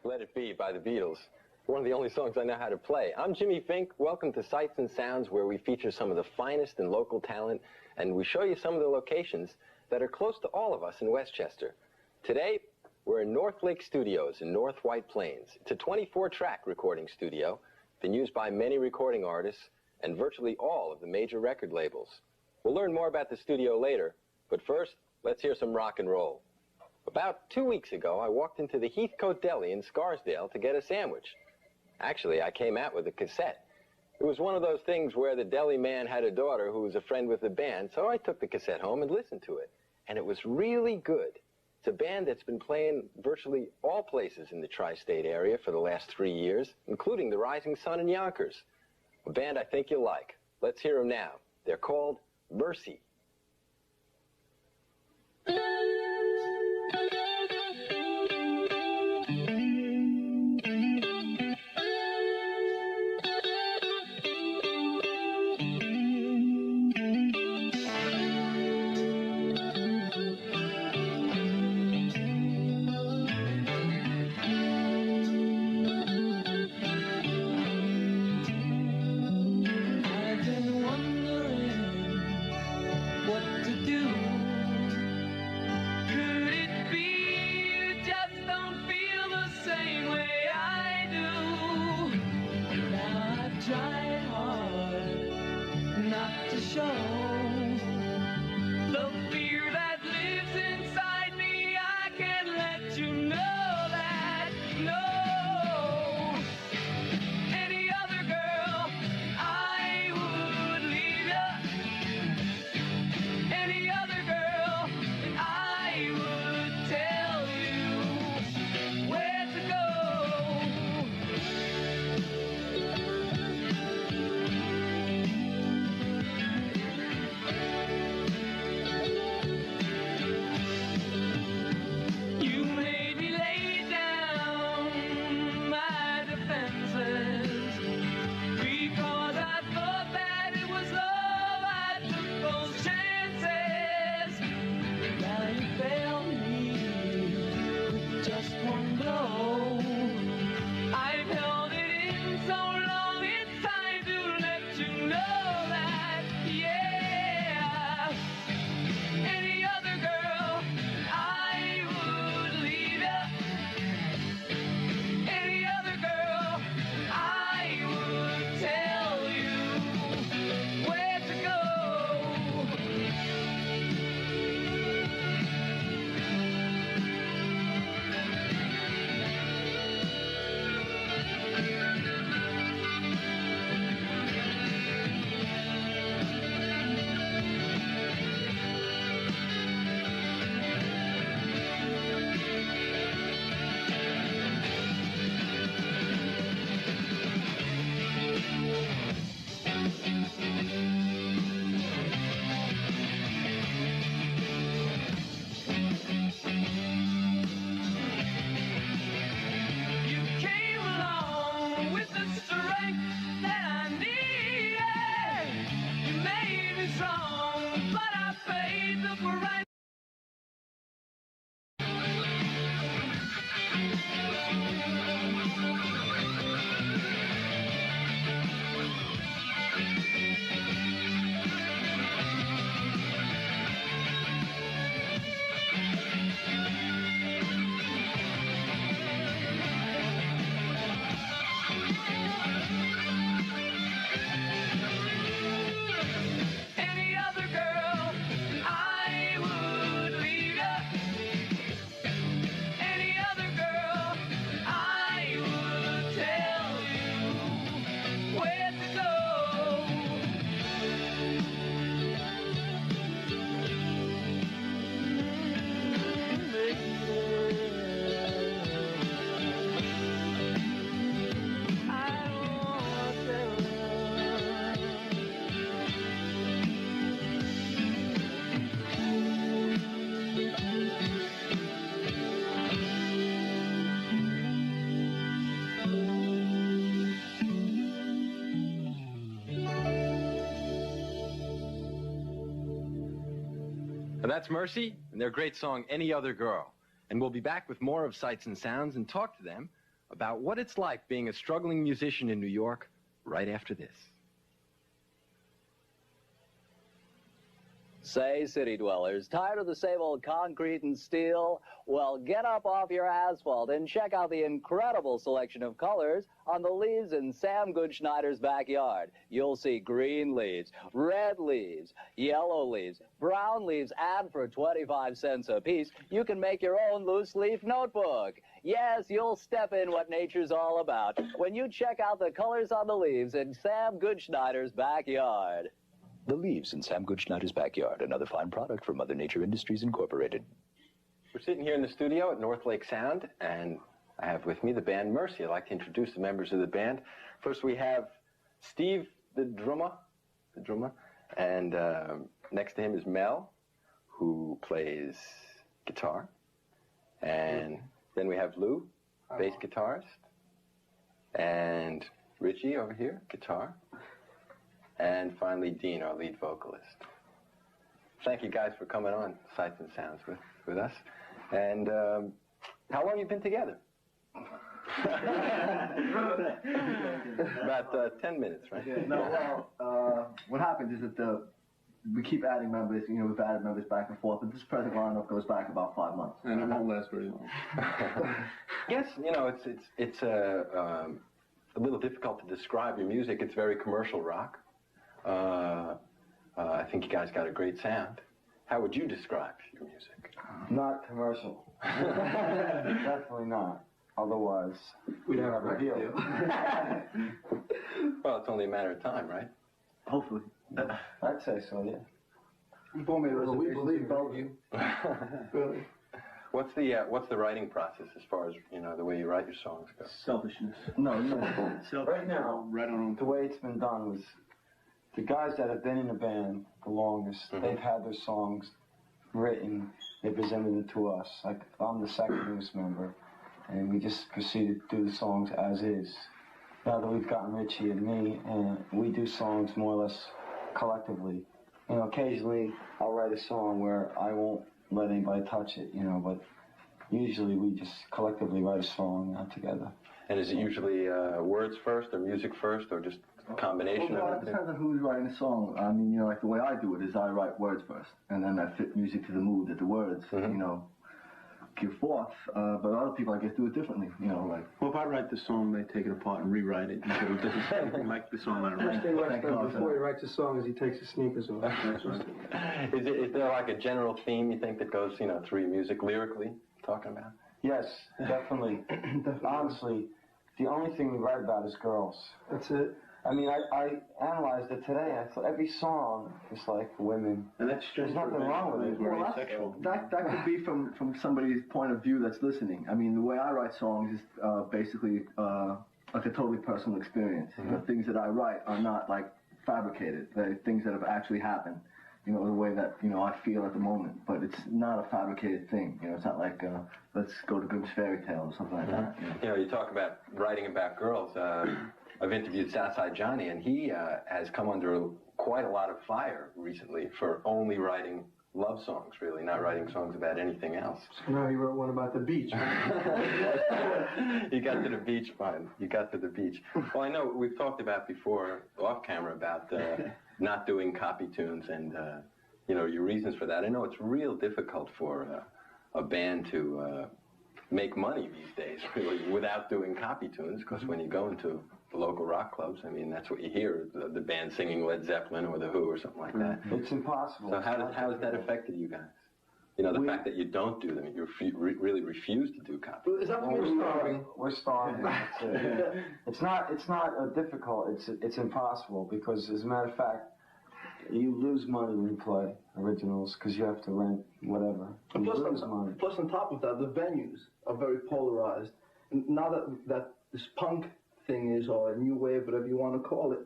Let It Be by the Beatles. One of the only songs I know how to play. I'm Jimmy Fink. Welcome to Sights and Sounds, where we feature some of the finest in local talent, and we show you some of the locations that are close to all of us in Westchester. Today, we're in North Lake Studios in North White Plains. It's a 24-track recording studio, been used by many recording artists and virtually all of the major record labels. We'll learn more about the studio later, but first, let's hear some rock and roll. About 2 weeks ago, I walked into the Heathcote Deli in Scarsdale to get a sandwich. Actually, I came out with a cassette. It was one of those things where the deli man had a daughter who was a friend with the band, so I took the cassette home and listened to it. And it was really good. It's a band that's been playing virtually all places in the tri-state area for the last 3 years, including the Rising Sun in Yonkers. A band I think you'll like. Let's hear them now. They're called Mercy. And that's Mercy and their great song, Any Other Girl. And we'll be back with more of Sights and Sounds and talk to them about what it's like being a struggling musician in New York right after this. Say, city dwellers, tired of the same old concrete and steel? Well, get up off your asphalt and check out the incredible selection of colors on the leaves in Sam Goodschneider's backyard. You'll see green leaves, red leaves, yellow leaves, brown leaves, and for 25 cents a piece, you can make your own loose leaf notebook. Yes, you'll step in what nature's all about when you check out the colors on the leaves in Sam Goodschneider's backyard. The leaves in Sam Goodschneider's backyard, another fine product from Mother Nature Industries Incorporated. We're sitting here in the studio at North Lake Sound, and I have with me the band Mercy. I'd like to introduce the members of the band. First, we have Steve, the drummer, and next to him is Mel, who plays guitar, and then we have Lou, bass guitarist, and Richie over here, guitar. And finally, Dean, our lead vocalist. Thank you guys for coming on Sights and Sounds with us. And how long have you been together? About 10 minutes, right? Yeah, no, well, what happens is that we keep adding members. You know, we've added members back and forth, but this present lineup goes back about 5 months. And it won't last very long. Yes, you know, it's a little difficult to describe your music. It's very commercial rock. I think you guys got a great sound. How would you describe your music? Not commercial. Definitely not. Otherwise, we'd have a deal. Well, it's only a matter of time, right? Hopefully. I'd say so, yeah. We believe both of you. Really? What's the writing process as far as, you know, the way you write your songs go? Selfishness. No. Right now, Right on. the way it's been done was the guys that have been in the band the longest, they've had their songs written, they presented it to us. Like, I'm the second newest member, and we just proceeded to do the songs as is. Now that we've gotten Richie and me, and we do songs more or less collectively. You know, occasionally I'll write a song where I won't let anybody touch it, you know, but usually we just collectively write a song together. And is it usually words first, or music first, or just a combination Well, of it everything? depends on who's writing the song. I mean, you know, like the way I do it is I write words first, and then I fit music to the mood that the words, you know, give forth. But other people, I guess, do it differently. You know, like. Well, if I write the song, they take it apart and rewrite it until it doesn't sound anything like the song I First write. thing Rex does before he writes a song is he takes his sneakers off. That's right. Is there like a general theme you think that goes, you know, through your music lyrically, talking about? Yes, definitely. Honestly, the only thing we write about is girls. That's it. I mean, I analyzed it today. I thought every song is like women. And that's There's nothing wrong with it. Very Well, sexual. that could be from somebody's point of view that's listening. I mean, the way I write songs is basically like a totally personal experience. The things that I write are not like fabricated. They're things that have actually happened. You know, the way that, you know, I feel at the moment. But it's not a fabricated thing. You know, it's not like, let's go to Grimm's Fairy Tale or something like that. You know? You know, you talk about writing about girls. I've interviewed Southside Johnny, and he has come under quite a lot of fire recently for only writing love songs, really, not writing songs about anything else. So now he wrote one about the beach. You got to the beach, fine. You got to the beach. Well, I know we've talked about before, off camera, about not doing copy tunes and, you know, your reasons for that. I know it's real difficult for a band to make money these days, really, without doing copy tunes, because when you go into the local rock clubs, I mean, that's what you hear, the band singing Led Zeppelin or The Who or something like that. It's impossible. So how has that affected you guys? You know, the fact that you don't do them, you really refuse to do copy. Is that what you're starving? We're starving. That's it. It's not difficult. It's impossible because, as a matter of fact, you lose money when you play originals because you have to rent whatever. You lose money. Plus, on top of that, the venues are very polarized. And now that this punk thing is, or a new wave, whatever you want to call it,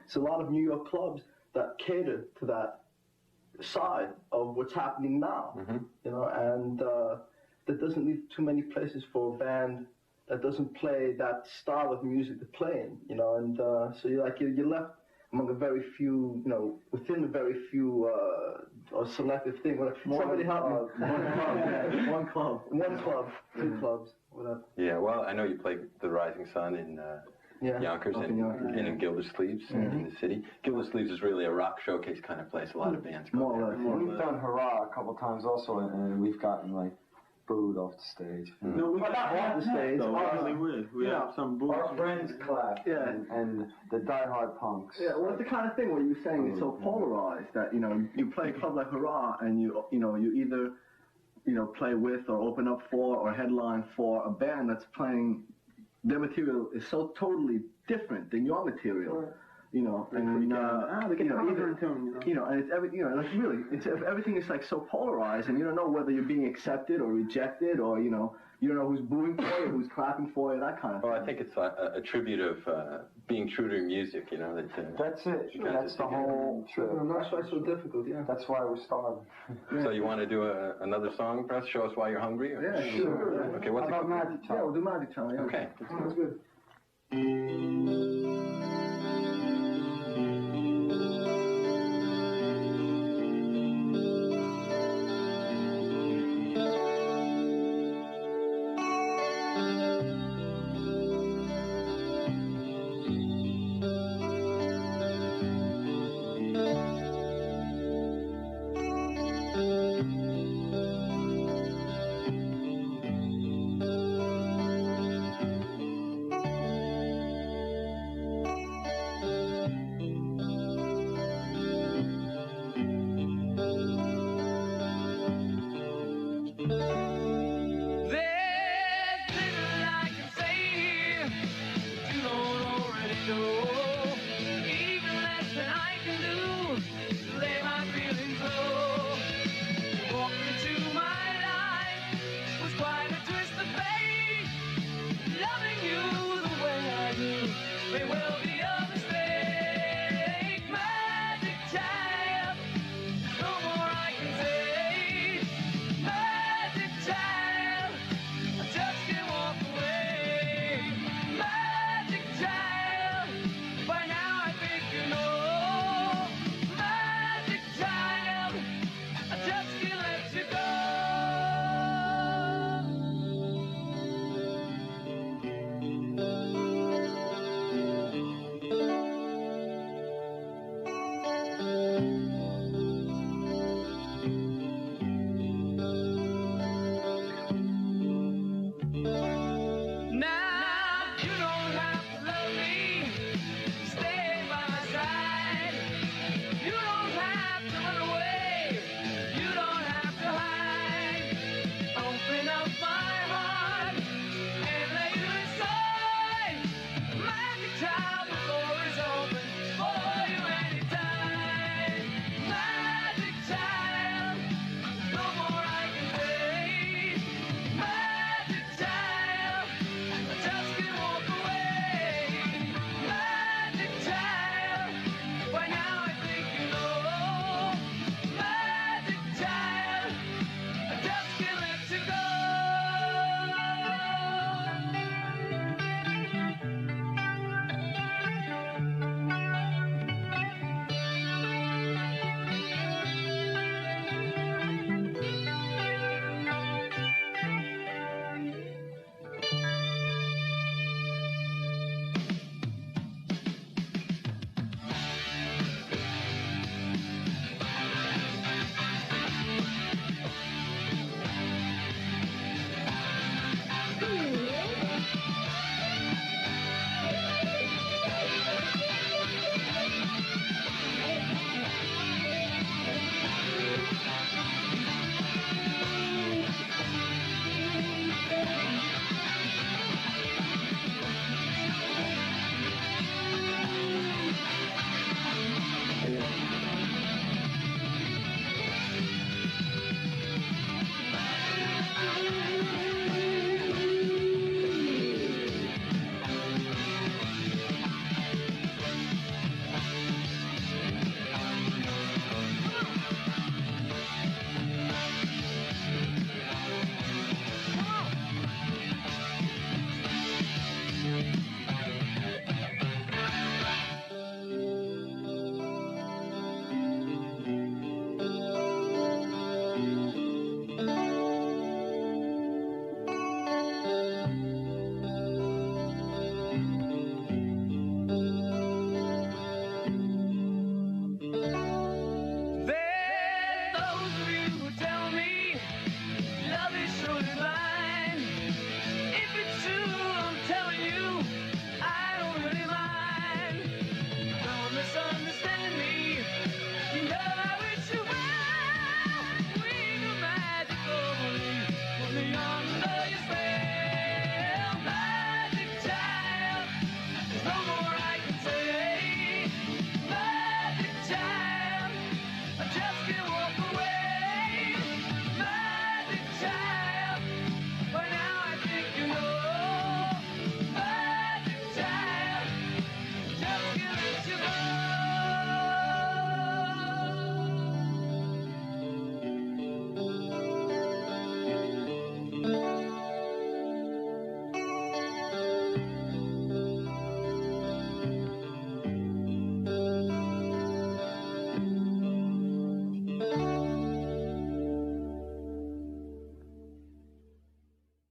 it's a lot of New York clubs that cater to that side of what's happening now, you know, and that doesn't leave too many places for a band that doesn't play that style of music to play in, you know, and so you're left among a very few, you know, within a very few or selective thing. Somebody help me. One club. One club. Two clubs. Whatever. Yeah, well, I know you played the Rising Sun in Yonkers and in Gildersleeves in the city. Gildersleeves is really a rock showcase kind of place. A lot of bands go there. We've done Hurrah a couple times also, and we've gotten like booed off the stage. No, we got off the stage. We have some booze. Our friends clap, and the diehard punks. Yeah, well, it's the kind of thing where you were saying it's so polarized that, you know, you play a club like Hurrah and you either, play with or open up for or headline for a band that's playing, their material is so totally different than your material. Right. And it's everything is like so polarized, and you don't know whether you're being accepted or rejected, or you don't know who's booing for you, who's clapping for you, that kind of thing. Well, I think it's a tribute of being true to your music, That's it. That's the whole trip. That's why it's so difficult, yeah. That's why we're starving. So you want to do another song, perhaps? Show us why you're hungry? Or? Yeah, sure. Okay, what's How about Magic Time? Yeah, we'll do Magic Time, yeah. Okay. Sounds good.